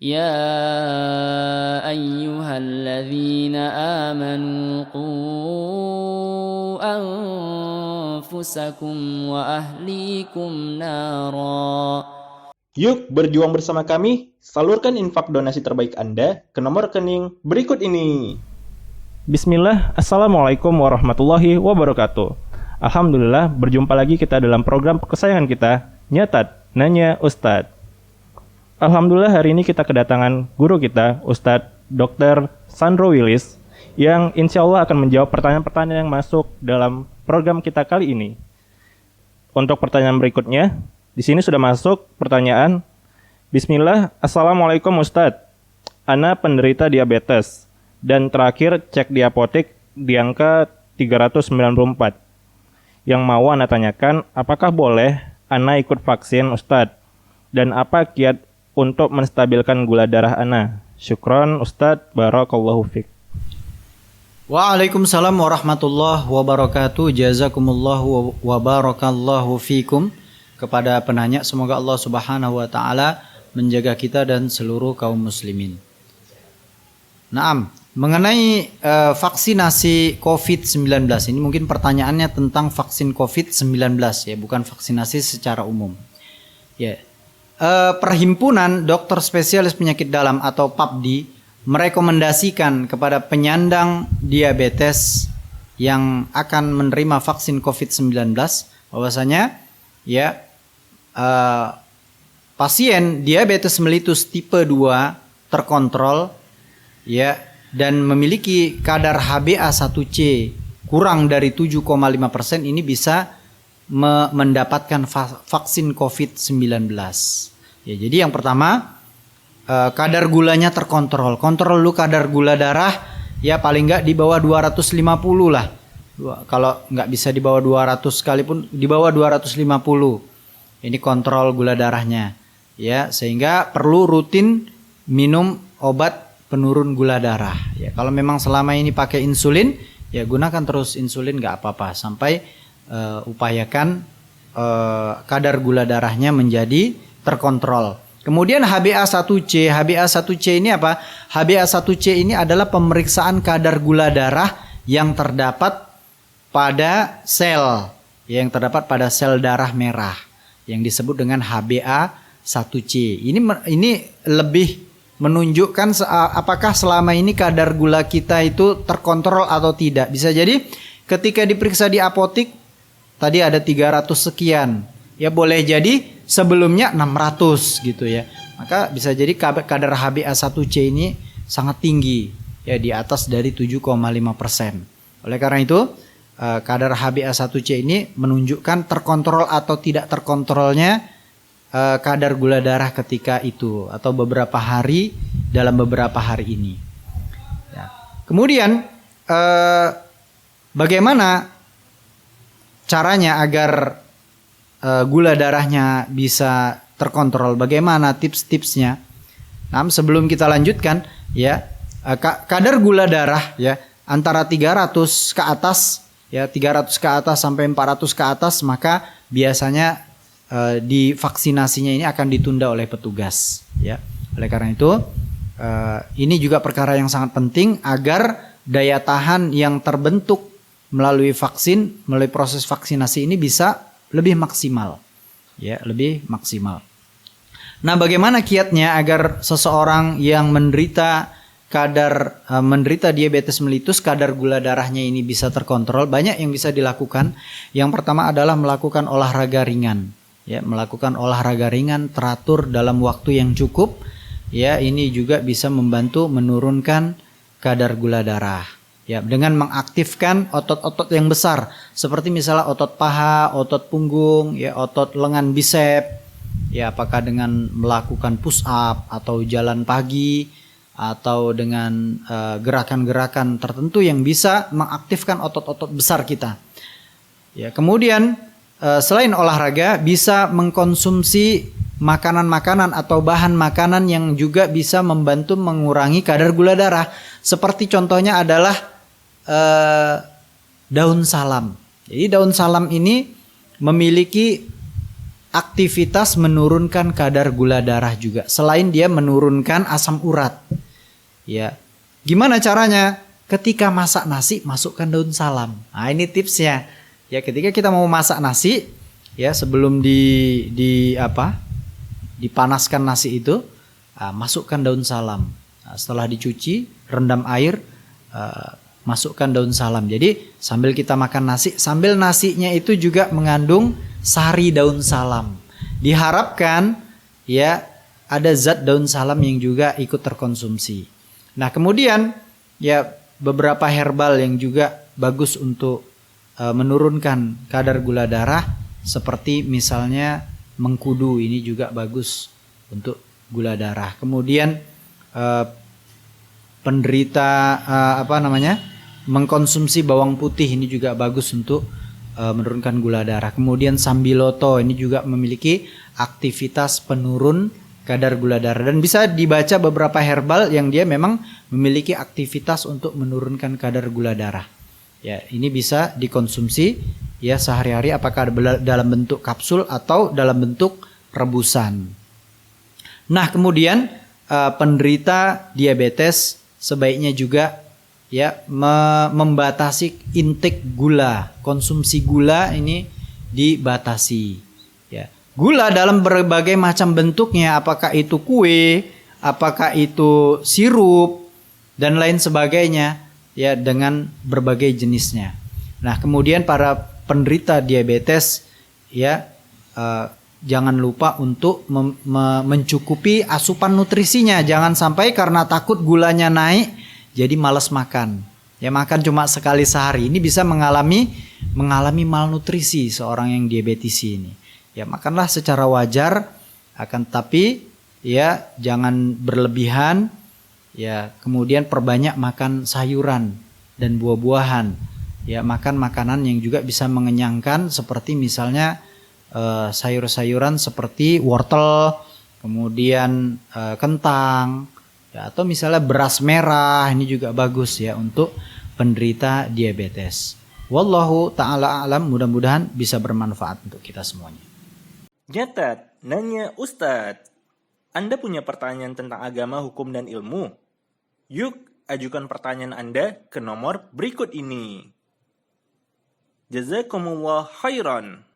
يا أيها الذين آمنوا قوا أنفسكم وأهليكم نارا. Yuk berjuang bersama kami, salurkan infak donasi terbaik Anda ke nomor rekening berikut ini. Bismillah, Assalamualaikum warahmatullahi wabarakatuh. Alhamdulillah, berjumpa lagi kita dalam program kesayangan kita, Nyatat, Nanya Ustadz. Alhamdulillah hari ini kita kedatangan guru kita, Ustadz Dr. Sandro Willis, yang insya Allah akan menjawab pertanyaan-pertanyaan yang masuk dalam program kita kali ini. Untuk pertanyaan berikutnya, di sini sudah masuk pertanyaan. Bismillah, Assalamualaikum Ustadz. Ana penderita diabetes dan terakhir cek di apotek di angka 394. Yang mau Ana tanyakan, apakah boleh Ana ikut vaksin Ustadz? Dan apa kiat untuk menstabilkan gula darah Ana? Syukron Ustadz, barakallahu fiik. Waalaikumsalam warahmatullahi wabarakatuh. Jazakumullahu wa barakallahu fikum. Kepada penanya, semoga Allah Subhanahu wa taala menjaga kita dan seluruh kaum muslimin. Naam, mengenai vaksinasi COVID-19 ini mungkin pertanyaannya tentang vaksin COVID-19 ya, bukan vaksinasi secara umum. Ya. Perhimpunan Dokter Spesialis Penyakit Dalam atau PAPDI merekomendasikan kepada penyandang diabetes yang akan menerima vaksin COVID-19 bahwasanya ya pasien diabetes mellitus tipe 2 terkontrol ya dan memiliki kadar HbA1c kurang dari 7,5% ini bisa mendapatkan vaksin COVID-19. Ya, jadi yang pertama kadar gulanya terkontrol. Kontrol dulu kadar gula darah ya paling enggak di bawah 250 lah. Kalau nggak bisa di bawah 200 sekalipun di bawah 250. Ini kontrol gula darahnya. Ya, sehingga perlu rutin minum obat penurun gula darah. Ya, kalau memang selama ini pakai insulin, ya gunakan terus insulin nggak apa-apa sampai upayakan kadar gula darahnya menjadi terkontrol. Kemudian HbA1c. HbA1c ini apa? HbA1c ini adalah pemeriksaan kadar gula darah yang terdapat pada sel, yang terdapat pada sel darah merah yang disebut dengan HbA1c. Ini lebih menunjukkan apakah selama ini kadar gula kita itu terkontrol atau tidak. Bisa jadi ketika diperiksa di apotik tadi ada 300 sekian. Ya boleh jadi sebelumnya 600 gitu ya. Maka bisa jadi kadar HbA1c ini sangat tinggi ya, di atas dari 7,5%. Oleh karena itu kadar HbA1c ini menunjukkan terkontrol atau tidak terkontrolnya kadar gula darah ketika itu atau beberapa hari dalam beberapa hari ini. Ya. Kemudian bagaimana caranya agar gula darahnya bisa terkontrol? Bagaimana tips-tipsnya? Nah, sebelum kita lanjutkan ya, kadar gula darah ya antara 300 ke atas ya, 300 ke atas sampai 400 ke atas, maka biasanya di vaksinasinya ini akan ditunda oleh petugas ya. Oleh karena itu ini juga perkara yang sangat penting agar daya tahan yang terbentuk melalui vaksin, melalui proses vaksinasi ini bisa lebih maksimal ya, lebih maksimal. Nah, bagaimana kiatnya agar seseorang yang menderita diabetes mellitus, kadar gula darahnya ini bisa terkontrol? Banyak yang bisa dilakukan. Yang pertama adalah melakukan olahraga ringan. Ya, melakukan olahraga ringan teratur dalam waktu yang cukup. Ya, ini juga bisa membantu menurunkan kadar gula darah. Ya, dengan mengaktifkan otot-otot yang besar seperti misalnya otot paha, otot punggung, ya, otot lengan bisep. Ya, apakah dengan melakukan push up atau jalan pagi atau dengan gerakan-gerakan tertentu yang bisa mengaktifkan otot-otot besar kita. Ya, kemudian selain olahraga bisa mengkonsumsi makanan-makanan atau bahan makanan yang juga bisa membantu mengurangi kadar gula darah. Seperti contohnya adalah daun salam. Jadi daun salam ini memiliki aktivitas menurunkan kadar gula darah juga. Selain dia menurunkan asam urat. Ya. Gimana caranya? Ketika masak nasi, masukkan daun salam. Nah, ini tipsnya. Ya, ketika kita mau masak nasi, ya sebelum dipanaskan nasi itu, masukkan daun salam. Nah, setelah dicuci, rendam air, masukkan daun salam. Jadi sambil kita makan nasi, sambil nasinya itu juga mengandung sari daun salam. Diharapkan ya ada zat daun salam yang juga ikut terkonsumsi. Nah, kemudian ya beberapa herbal yang juga bagus untuk menurunkan kadar gula darah seperti misalnya mengkudu, ini juga bagus untuk gula darah. Kemudian penderita mengkonsumsi bawang putih, ini juga bagus untuk menurunkan gula darah. Kemudian sambiloto ini juga memiliki aktivitas penurun kadar gula darah, dan bisa dibaca beberapa herbal yang dia memang memiliki aktivitas untuk menurunkan kadar gula darah. Ya, ini bisa dikonsumsi ya sehari-hari, apakah dalam bentuk kapsul atau dalam bentuk rebusan. Nah, kemudian penderita diabetes sebaiknya juga ya membatasi intake gula, konsumsi gula ini dibatasi. Ya. Gula dalam berbagai macam bentuknya, apakah itu kue, apakah itu sirup dan lain sebagainya, ya dengan berbagai jenisnya. Nah, kemudian para penderita diabetes ya jangan lupa untuk mencukupi asupan nutrisinya. Jangan sampai karena takut gulanya naik jadi malas makan. Ya, makan cuma sekali sehari. Ini bisa mengalami malnutrisi seorang yang diabetes ini. Ya, makanlah secara wajar, akan tapi ya jangan berlebihan. Ya, kemudian perbanyak makan sayuran dan buah-buahan. Ya, makan makanan yang juga bisa mengenyangkan seperti misalnya sayur-sayuran seperti wortel, kemudian kentang, ya, atau misalnya beras merah, ini juga bagus ya untuk penderita diabetes. Wallahu ta'ala a'lam, mudah-mudahan bisa bermanfaat untuk kita semuanya. Nyatat, nanya Ustadz. Anda punya pertanyaan tentang agama, hukum, dan ilmu? Yuk, ajukan pertanyaan Anda ke nomor berikut ini. Jazakumullah khairan.